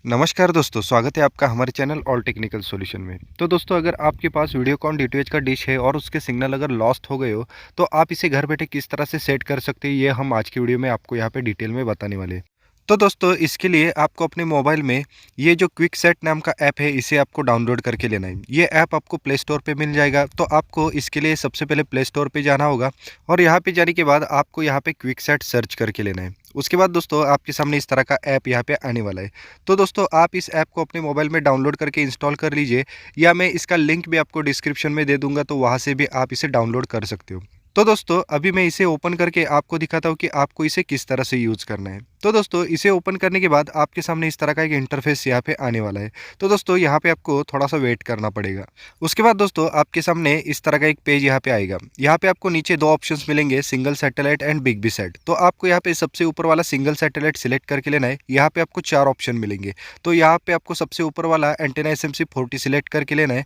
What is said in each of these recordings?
नमस्कार दोस्तों, स्वागत है आपका हमारे चैनल ऑल टेक्निकल सॉल्यूशन में। तो दोस्तों, अगर आपके पास वीडियोकॉन डीटीएच का डिश है और उसके सिग्नल अगर लॉस्ट हो गए हो, तो आप इसे घर बैठे किस तरह से सेट कर सकते हैं, ये हम आज की वीडियो में आपको यहाँ पे डिटेल में बताने वाले हैं। तो दोस्तों, इसके लिए आपको अपने मोबाइल में ये जो क्विक सेट नाम का ऐप है, इसे आपको डाउनलोड करके लेना है। ये ऐप आपको प्ले स्टोर पे मिल जाएगा। तो आपको इसके लिए सबसे पहले प्ले स्टोर पे जाना होगा और यहाँ पे जाने के बाद आपको यहाँ पे क्विक सेट सर्च करके लेना है। उसके बाद दोस्तों, आपके सामने इस तरह का ऐप यहाँ पे आने वाला है। तो दोस्तों, आप इस ऐप को अपने मोबाइल में डाउनलोड करके इंस्टॉल कर लीजिए, या मैं इसका लिंक भी आपको डिस्क्रिप्शन में दे दूंगा, तो वहाँ से भी आप इसे डाउनलोड कर सकते हो। तो दोस्तों, अभी मैं इसे ओपन करके आपको दिखाता हूँ कि आपको इसे किस तरह से यूज़ करना है। तो दोस्तों, इसे ओपन करने के बाद आपके सामने इस तरह का एक इंटरफेस यहाँ पे आने वाला है। तो दोस्तों, यहाँ पे आपको थोड़ा सा वेट करना पड़ेगा। उसके बाद दोस्तों, आपके सामने इस तरह का एक पेज यहाँ पे आएगा। यहाँ पे आपको नीचे दो ऑप्शंस मिलेंगे, single satellite and big B set. तो आपको यहाँ पे सबसे ऊपर वाला सिंगल सैटेलाइट सिलेक्ट करके लेना है। यहाँ पे आपको 4 ऑप्शन मिलेंगे। तो यहाँ पे आपको सबसे ऊपर वाला एंटेना एसएमसी 40 सिलेक्ट करके लेना है।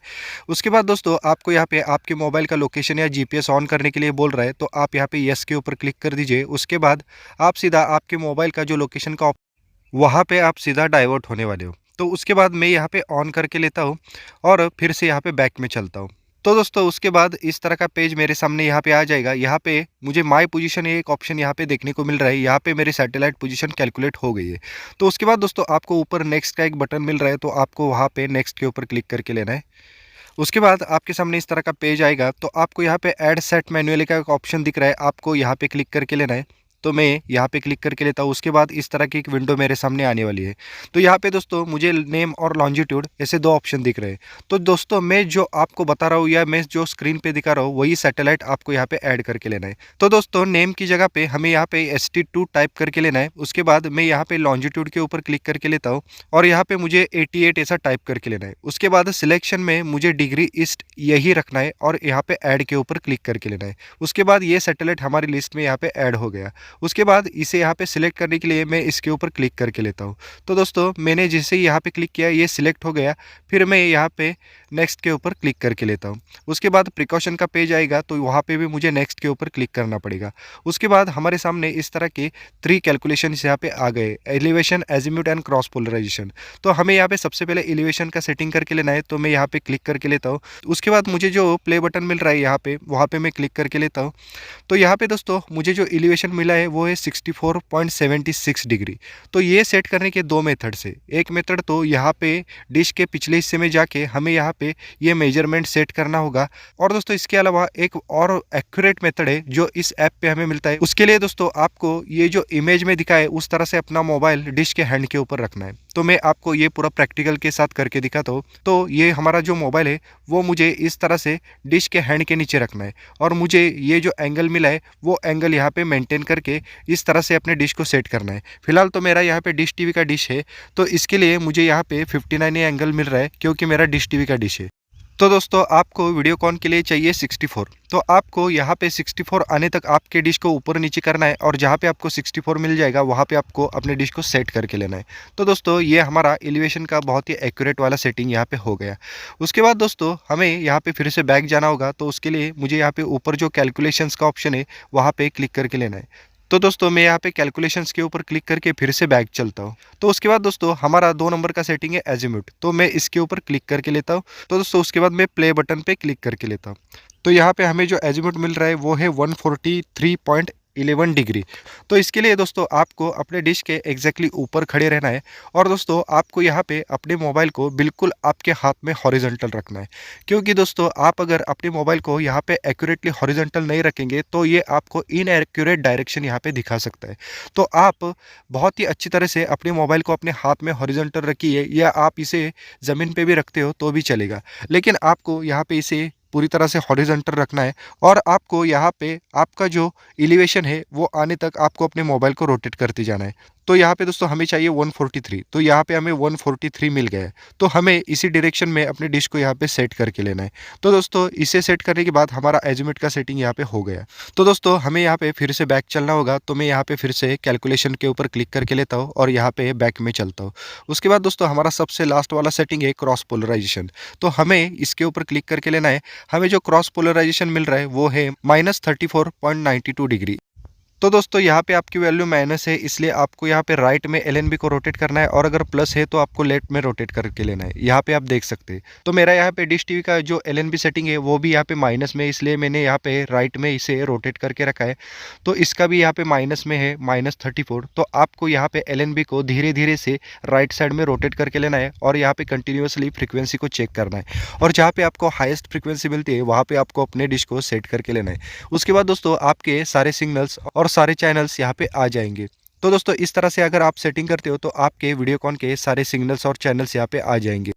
उसके बाद दोस्तों, आपको यहाँ पे आपके मोबाइल का लोकेशन या जीपीएस ऑन करने के लिए बोल रहा है, तो आप यहाँ पे यस के ऊपर क्लिक कर दीजिए। उसके बाद आप सीधा आपके मोबाइल का जो लोकेशन का वहाँ पे आप सीधा डाइवर्ट होने वाले हो। तो उसके बाद मैं यहाँ पे ऑन करके लेता हूँ और फिर से यहाँ पे बैक में चलता हूँ। तो दोस्तों, उसके बाद इस तरह का पेज मेरे सामने यहाँ पे आ जाएगा। यहाँ पे मुझे माय पोजीशन एक ऑप्शन यहाँ पे देखने को मिल रहा है। यहाँ पे मेरी सैटेलाइट पोजीशन कैलकुलेट हो गई है। तो उसके बाद दोस्तों, आपको ऊपर नेक्स्ट का एक बटन मिल रहा है, तो आपको वहाँ पे नेक्स्ट के ऊपर क्लिक करके लेना है। उसके बाद आपके सामने इस तरह का पेज आएगा। तो आपको यहाँ पे ऐड सेट मैनुअली का एक ऑप्शन दिख रहा है, आपको यहाँ पे क्लिक करके लेना है। तो मैं यहाँ पे क्लिक करके लेता हूँ। उसके बाद इस तरह की एक विंडो मेरे सामने आने वाली है। तो यहाँ पे दोस्तों, मुझे नेम और लॉन्जिट्यूड ऐसे दो ऑप्शन दिख रहे हैं। तो दोस्तों, मैं जो आपको बता रहा हूँ या मैं जो स्क्रीन पे दिखा रहा हूँ, वही सैटेलाइट आपको यहाँ पे ऐड करके लेना है। तो दोस्तों, नेम की जगह पे हमें यहाँ पे ST2 टाइप करके लेना है। उसके बाद मैं यहाँ पे लॉन्जिट्यूड के ऊपर क्लिक करके लेता हूँ और यहाँ पे मुझे 88 ऐसा टाइप करके लेना है। उसके बाद सिलेक्शन में मुझे डिग्री ईस्ट यही रखना है और यहाँ पे ऐड के ऊपर क्लिक करके लेना है। उसके बाद ये सैटेलाइट हमारी लिस्ट में यहाँ पे ऐड हो गया। उसके बाद इसे यहाँ पे सिलेक्ट करने के लिए मैं इसके ऊपर क्लिक करके लेता हूँ। तो दोस्तों, मैंने जैसे ही यहाँ पे क्लिक किया, ये सिलेक्ट हो गया। फिर मैं यहाँ पे नेक्स्ट के ऊपर क्लिक करके लेता हूँ। उसके बाद प्रिकॉशन का पेज आएगा, तो वहाँ पे भी मुझे नेक्स्ट के ऊपर क्लिक करना पड़ेगा। उसके बाद हमारे सामने इस तरह के 3 कैलकुलेशन यहाँ पे आ गए, एलिवेशन, एजीम्यूट एंड क्रॉस पोलराइजेशन। तो हमें यहाँ पे सबसे पहले एलिवेशन का सेटिंग करके लेना है, तो मैं यहाँ पे क्लिक करके लेता हूँ। उसके बाद मुझे जो प्ले बटन मिल रहा है यहाँ पे, वहाँ पे मैं क्लिक करके लेता हूँ। तो यहाँ पे दोस्तों, मुझे जो एलिवेशन मिला है वो है 64.76 डिग्री। तो ये सेट करने के दो मेथड्स है। एक मेथड तो यहाँ पे डिश के पिछले हिस्से में जाके हमें यहाँ पे ये मेजरमेंट सेट करना होगा। और दोस्तों, इसके अलावा एक और एक्यूरेट मेथड है जो इस ऐप पे हमें मिलता है। उसके लिए दोस्तों, आपको ये जो इमेज में दिखा है उस तरह से अपना मोबाइल डिश के हैंड के ऊपर रखना है। तो मैं आपको ये पूरा प्रैक्टिकल के साथ करके दिखाता हूँ। तो ये हमारा जो मोबाइल है वो मुझे इस तरह से डिश के हैंड के नीचे रखना है और मुझे ये जो एंगल मिला है वो एंगल यहाँ पे मेंटेन करके इस तरह से अपने डिश को सेट करना है। फिलहाल तो मेरा यहाँ पे डिश टीवी का डिश है, तो इसके लिए मुझे यहाँ पे 59 एंगल मिल रहा है, क्योंकि मेरा डिश टीवी का डिश है। तो दोस्तों, आपको वीडियोकॉन के लिए चाहिए 64। तो आपको यहाँ पे 64 आने तक आपके डिश को ऊपर नीचे करना है और जहाँ पे आपको 64 मिल जाएगा वहाँ पे आपको अपने डिश को सेट करके लेना है। तो दोस्तों, ये हमारा एलिवेशन का बहुत ही एक्यूरेट वाला सेटिंग यहाँ पे हो गया। उसके बाद दोस्तों, हमें यहाँ पे फिर से बैक जाना होगा। तो उसके लिए मुझे यहाँ पे ऊपर जो कैलकुलेशंस का ऑप्शन है वहाँ पे क्लिक करके लेना है। तो दोस्तों, मैं यहाँ पे कैलकुलेशंस के ऊपर क्लिक करके फिर से बैक चलता हूँ। तो उसके बाद दोस्तों, हमारा 2 नंबर का सेटिंग है एजीम्यूट। तो मैं इसके ऊपर क्लिक करके लेता हूँ। तो दोस्तों, उसके बाद मैं प्ले बटन पे क्लिक करके लेता हूँ। तो यहाँ पे हमें जो एजीम्यूट मिल रहा है वो है 143.11 डिग्री। तो इसके लिए दोस्तों, आपको अपने डिश के एग्जैक्टली ऊपर खड़े रहना है और दोस्तों, आपको यहाँ पे अपने मोबाइल को बिल्कुल आपके हाथ में हॉरिजॉन्टल रखना है। क्योंकि दोस्तों, आप अगर अपने मोबाइल को यहाँ पे एक्यूरेटली हॉरिजॉन्टल नहीं रखेंगे तो ये आपको इनएक्यूरेट डायरेक्शन यहाँ पे दिखा सकता है। तो आप बहुत ही अच्छी तरह से अपने मोबाइल को अपने हाथ में हॉरिजॉन्टल रखिए, या आप इसे ज़मीन पे भी रखते हो तो भी चलेगा, लेकिन आपको यहाँ पे इसे पूरी तरह से हॉरिजॉन्टल रखना है। और आपको यहाँ पे आपका जो एलिवेशन है वो आने तक आपको अपने मोबाइल को रोटेट करते जाना है। तो यहाँ पे दोस्तों, हमें चाहिए 143। तो यहाँ पे हमें 143 मिल गया है। तो हमें इसी डायरेक्शन में अपने डिश को यहाँ पे सेट करके लेना है। तो दोस्तों, इसे सेट करने के बाद हमारा एजीम्यूट का सेटिंग यहाँ पे हो गया। तो दोस्तों, हमें यहाँ पे फिर से बैक चलना होगा। तो मैं यहाँ पे फिर से कैलकुलेशन के ऊपर क्लिक करके लेता हूँ और यहाँ पे बैक में चलता हूँ। उसके बाद दोस्तों, हमारा सबसे लास्ट वाला सेटिंग है क्रॉस पोलराइजेशन। तो हमें इसके ऊपर क्लिक करके लेना है। हमें जो क्रॉस पोलराइजेशन मिल रहा है वो है -34.92 डिग्री। तो दोस्तों यहाँ पे आपकी वैल्यू माइनस है, इसलिए आपको यहाँ पे राइट में एलएनबी को रोटेट करना है और अगर प्लस है तो आपको लेफ्ट में रोटेट करके लेना है। यहाँ पे आप देख सकते हैं। तो मेरा यहाँ पे डिश टीवी का जो एलएनबी सेटिंग है वो भी यहाँ पे माइनस में है, इसलिए मैंने यहाँ पे राइट में इसे रोटेट करके रखा है। तो इसका भी यहाँ पे माइनस में है, -34। तो आपको यहाँ पे एलएनबी को धीरे धीरे से राइट साइड में रोटेट करके लेना है और यहाँ पे कंटिन्यूसली फ्रीक्वेंसी को चेक करना है और जहाँ पे आपको हाईएस्ट फ्रीक्वेंसी मिलती है वहाँ पे आपको अपने डिश को सेट करके लेना है। उसके बाद दोस्तों आपके सारे सिग्नल्स और सारे चैनल्स यहाँ पे आ जाएंगे। तो दोस्तों इस तरह से अगर आप सेटिंग करते हो तो आपके वीडियोकॉन के सारे सिग्नल्स और चैनल्स यहाँ पे आ जाएंगे।